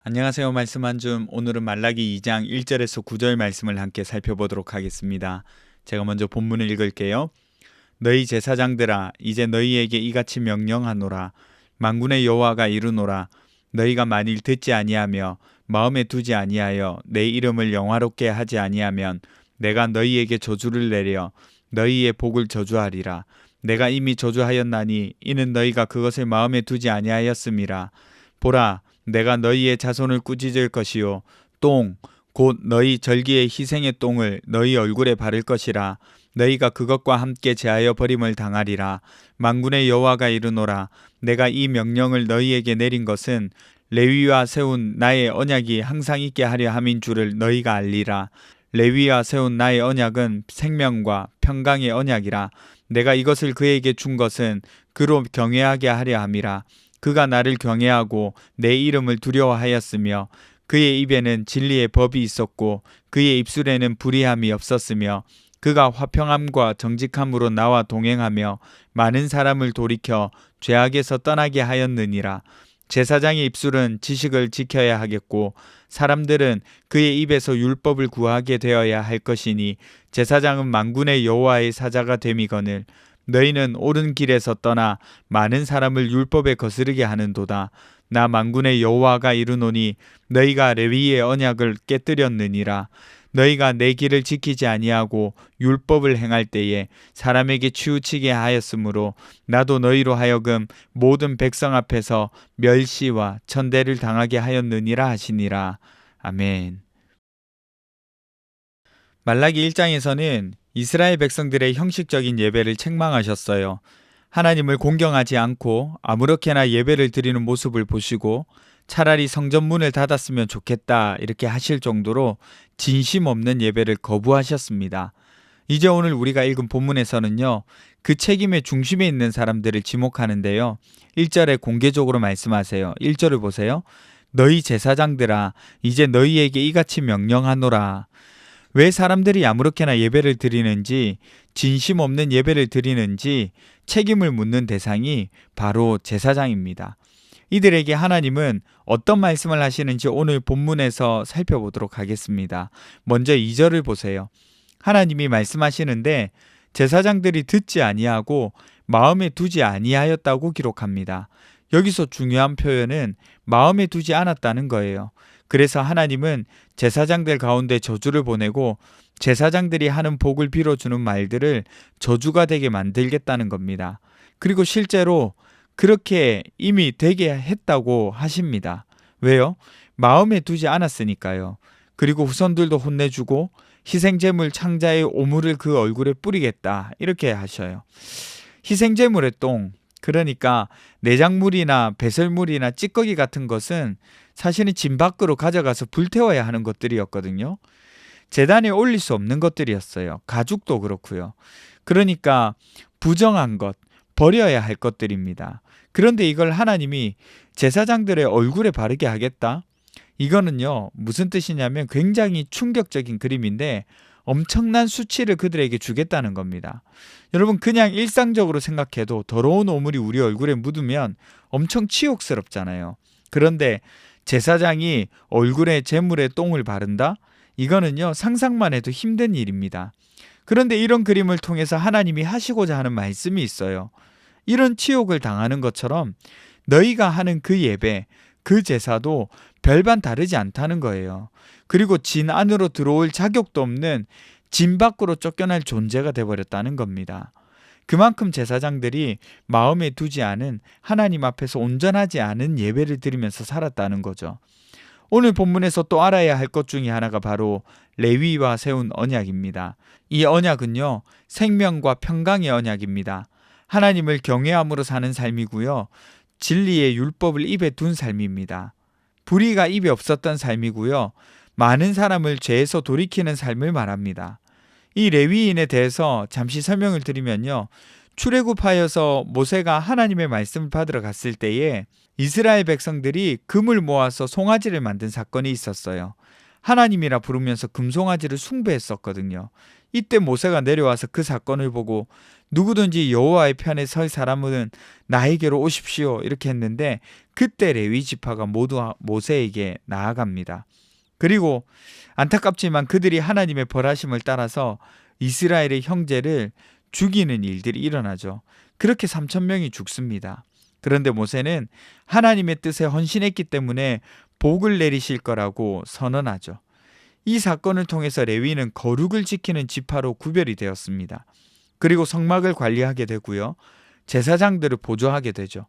안녕하세요. 말씀 한 줌. 오늘은 말라기 2장 1절에서 9절 말씀을 함께 살펴보도록 하겠습니다. 제가 먼저 본문을 읽을게요. 너희 제사장들아, 이제 너희에게 이같이 명령하노라. 만군의 여호와가 이르노라. 너희가 만일 듣지 아니하며 마음에 두지 아니하여 내 이름을 영화롭게 하지 아니하면 내가 너희에게 저주를 내려 너희의 복을 저주하리라. 내가 이미 저주하였나니 이는 너희가 그것을 마음에 두지 아니하였음이라. 보라, 내가 너희의 자손을 꾸짖을 것이요 똥 곧 너희 절기의 희생의 똥을 너희 얼굴에 바를 것이라. 너희가 그것과 함께 제하여 버림을 당하리라. 만군의 여호와가 이르노라. 내가 이 명령을 너희에게 내린 것은 레위와 세운 나의 언약이 항상 있게 하려 함인 줄을 너희가 알리라. 레위와 세운 나의 언약은 생명과 평강의 언약이라. 내가 이것을 그에게 준 것은 그로 경외하게 하려 함이라. 그가 나를 경외하고 내 이름을 두려워하였으며 그의 입에는 진리의 법이 있었고 그의 입술에는 불의함이 없었으며 그가 화평함과 정직함으로 나와 동행하며 많은 사람을 돌이켜 죄악에서 떠나게 하였느니라. 제사장의 입술은 지식을 지켜야 하겠고 사람들은 그의 입에서 율법을 구하게 되어야 할 것이니 제사장은 만군의 여호와의 사자가 됨이거늘 너희는 옳은 길에서 떠나 많은 사람을 율법에 거스르게 하는도다. 나 만군의 여호와가 이르노니 너희가 레위의 언약을 깨뜨렸느니라. 너희가 내 길을 지키지 아니하고 율법을 행할 때에 사람에게 치우치게 하였으므로 나도 너희로 하여금 모든 백성 앞에서 멸시와 천대를 당하게 하였느니라 하시니라. 아멘. 말라기 1장에서는 이스라엘 백성들의 형식적인 예배를 책망하셨어요. 하나님을 공경하지 않고 아무렇게나 예배를 드리는 모습을 보시고 차라리 성전 문을 닫았으면 좋겠다 이렇게 하실 정도로 진심 없는 예배를 거부하셨습니다. 이제 오늘 우리가 읽은 본문에서는요, 그 책임의 중심에 있는 사람들을 지목하는데요. 1절에 공개적으로 말씀하세요. 1절을 보세요. 너희 제사장들아, 이제 너희에게 이같이 명령하노라. 왜 사람들이 아무렇게나 예배를 드리는지, 진심 없는 예배를 드리는지 책임을 묻는 대상이 바로 제사장입니다. 이들에게 하나님은 어떤 말씀을 하시는지 오늘 본문에서 살펴보도록 하겠습니다. 먼저 2절을 보세요. 하나님이 말씀하시는데 제사장들이 듣지 아니하고 마음에 두지 아니하였다고 기록합니다. 여기서 중요한 표현은 마음에 두지 않았다는 거예요. 그래서 하나님은 제사장들 가운데 저주를 보내고 제사장들이 하는 복을 빌어주는 말들을 저주가 되게 만들겠다는 겁니다. 그리고 실제로 그렇게 이미 되게 했다고 하십니다. 왜요? 마음에 두지 않았으니까요. 그리고 후손들도 혼내주고 희생제물 창자의 오물을 그 얼굴에 뿌리겠다 이렇게 하셔요. 희생제물의 똥, 그러니까 내장물이나 배설물이나 찌꺼기 같은 것은 사실은 진 밖으로 가져가서 불태워야 하는 것들이었거든요. 제단에 올릴 수 없는 것들이었어요. 가죽도 그렇고요. 그러니까 부정한 것, 버려야 할 것들입니다. 그런데 이걸 하나님이 제사장들의 얼굴에 바르게 하겠다? 이거는요, 무슨 뜻이냐면 굉장히 충격적인 그림인데 엄청난 수치를 그들에게 주겠다는 겁니다. 여러분, 그냥 일상적으로 생각해도 더러운 오물이 우리 얼굴에 묻으면 엄청 치욕스럽잖아요. 그런데 제사장이 얼굴에 제물에 똥을 바른다? 이거는요, 상상만 해도 힘든 일입니다. 그런데 이런 그림을 통해서 하나님이 하시고자 하는 말씀이 있어요. 이런 치욕을 당하는 것처럼 너희가 하는 그 예배, 그 제사도 별반 다르지 않다는 거예요. 그리고 진 안으로 들어올 자격도 없는 진 밖으로 쫓겨날 존재가 되어버렸다는 겁니다. 그만큼 제사장들이 마음에 두지 않은 하나님 앞에서 온전하지 않은 예배를 드리면서 살았다는 거죠. 오늘 본문에서 또 알아야 할 것 중에 하나가 바로 레위와 세운 언약입니다. 이 언약은요, 생명과 평강의 언약입니다. 하나님을 경외함으로 사는 삶이고요. 진리의 율법을 입에 둔 삶입니다. 불의가 입에 없었던 삶이고요. 많은 사람을 죄에서 돌이키는 삶을 말합니다. 이 레위인에 대해서 잠시 설명을 드리면요. 출애굽하여서 모세가 하나님의 말씀을 받으러 갔을 때에 이스라엘 백성들이 금을 모아서 송아지를 만든 사건이 있었어요. 하나님이라 부르면서 금송아지를 숭배했었거든요. 이때 모세가 내려와서 그 사건을 보고 누구든지 여호와의 편에 설 사람은 나에게로 오십시오 이렇게 했는데, 그때 레위 지파가 모두 모세에게 나아갑니다. 그리고 안타깝지만 그들이 하나님의 벌하심을 따라서 이스라엘의 형제를 죽이는 일들이 일어나죠. 그렇게 3천 명이 죽습니다. 그런데 모세는 하나님의 뜻에 헌신했기 때문에 복을 내리실 거라고 선언하죠. 이 사건을 통해서 레위는 거룩을 지키는 지파로 구별이 되었습니다. 그리고 성막을 관리하게 되고요. 제사장들을 보조하게 되죠.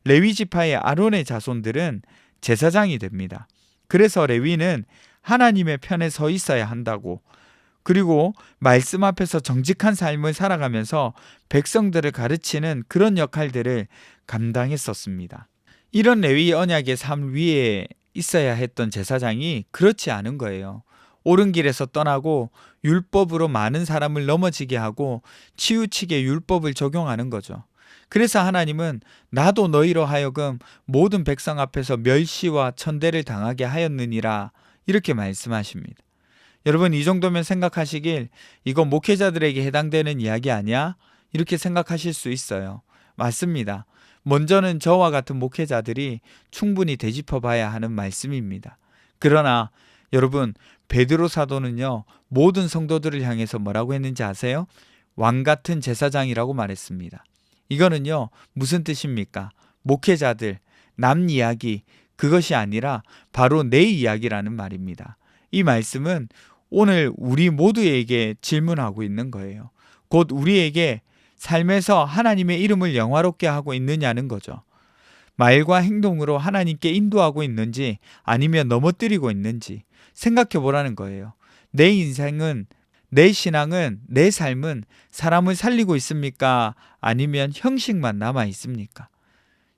레위 지파의 아론의 자손들은 제사장이 됩니다. 그래서 레위는 하나님의 편에 서 있어야 한다고, 그리고 말씀 앞에서 정직한 삶을 살아가면서 백성들을 가르치는 그런 역할들을 감당했었습니다. 이런 레위 언약의 삶 위에 있어야 했던 제사장이 그렇지 않은 거예요. 옳은 길에서 떠나고 율법으로 많은 사람을 넘어지게 하고 치우치게 율법을 적용하는 거죠. 그래서 하나님은 나도 너희로 하여금 모든 백성 앞에서 멸시와 천대를 당하게 하였느니라 이렇게 말씀하십니다. 여러분, 이 정도면 생각하시길 이거 목회자들에게 해당되는 이야기 아니야? 이렇게 생각하실 수 있어요. 맞습니다. 먼저는 저와 같은 목회자들이 충분히 되짚어 봐야 하는 말씀입니다. 그러나 여러분, 베드로 사도는요, 모든 성도들을 향해서 뭐라고 했는지 아세요? 왕 같은 제사장이라고 말했습니다. 이거는요, 무슨 뜻입니까? 목회자들, 남 이야기, 그것이 아니라 바로 내 이야기라는 말입니다. 이 말씀은 오늘 우리 모두에게 질문하고 있는 거예요. 곧 우리에게 삶에서 하나님의 이름을 영화롭게 하고 있느냐는 거죠. 말과 행동으로 하나님께 인도하고 있는지 아니면 넘어뜨리고 있는지 생각해 보라는 거예요. 내 인생은, 내 신앙은, 내 삶은 사람을 살리고 있습니까? 아니면 형식만 남아 있습니까?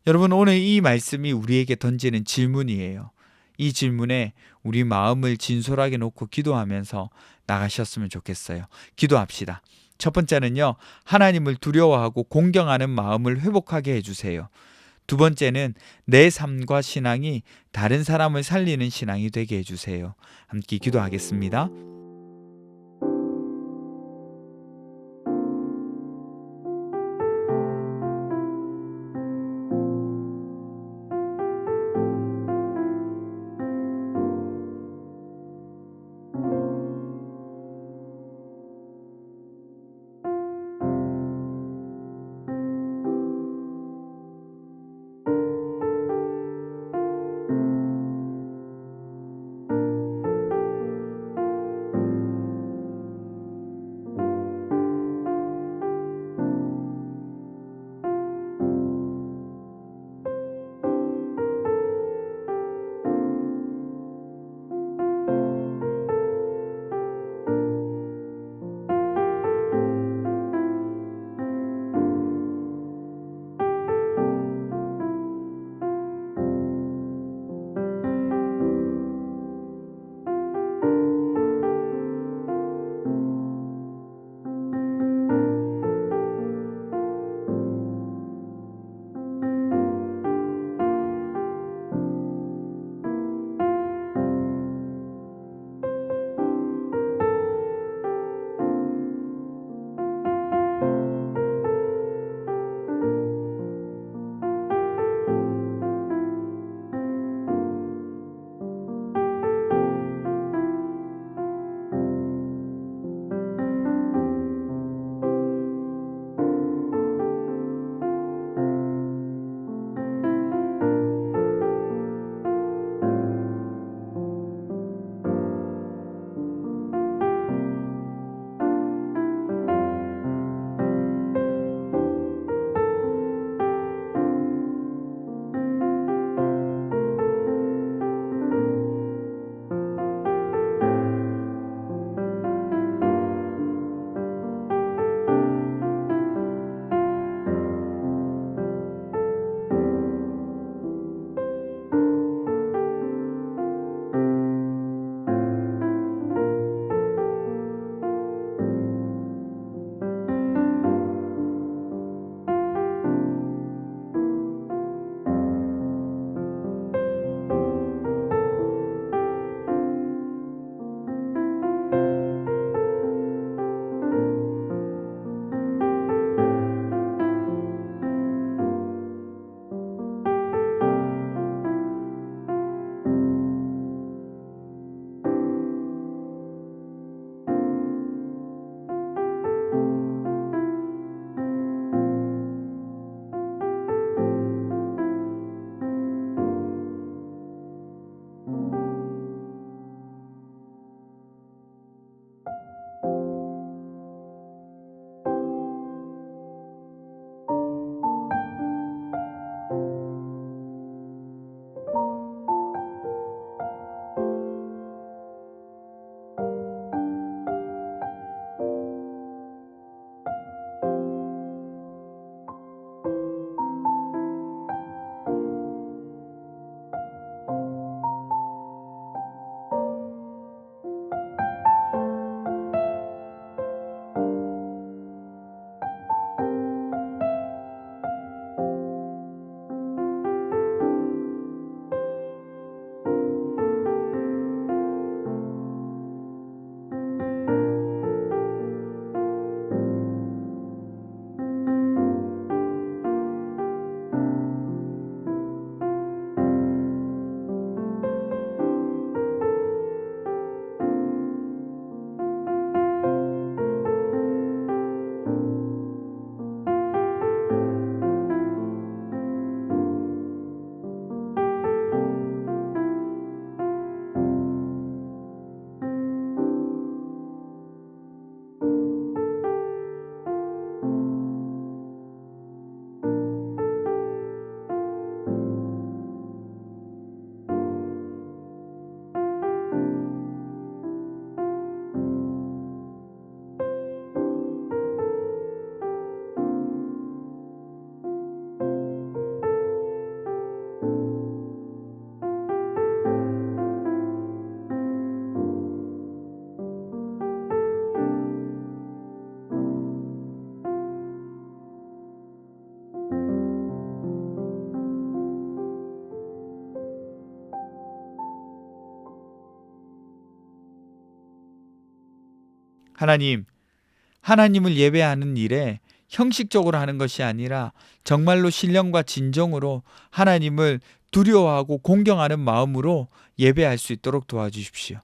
여러분, 오늘 이 말씀이 우리에게 던지는 질문이에요. 이 질문에 우리 마음을 진솔하게 놓고 기도하면서 나가셨으면 좋겠어요. 기도합시다. 첫 번째는요, 하나님을 두려워하고 공경하는 마음을 회복하게 해주세요. 두 번째는 내 삶과 신앙이 다른 사람을 살리는 신앙이 되게 해주세요. 함께 기도하겠습니다. 하나님, 하나님을 예배하는 일에 형식적으로 하는 것이 아니라 정말로 신령과 진정으로 하나님을 두려워하고 공경하는 마음으로 예배할 수 있도록 도와주십시오.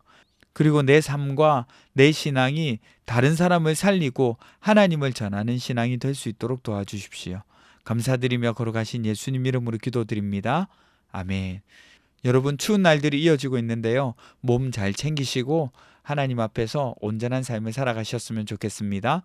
그리고 내 삶과 내 신앙이 다른 사람을 살리고 하나님을 전하는 신앙이 될 수 있도록 도와주십시오. 감사드리며 걸어가신 예수님 이름으로 기도드립니다. 아멘. 여러분, 추운 날들이 이어지고 있는데요. 몸 잘 챙기시고 하나님 앞에서 온전한 삶을 살아가셨으면 좋겠습니다.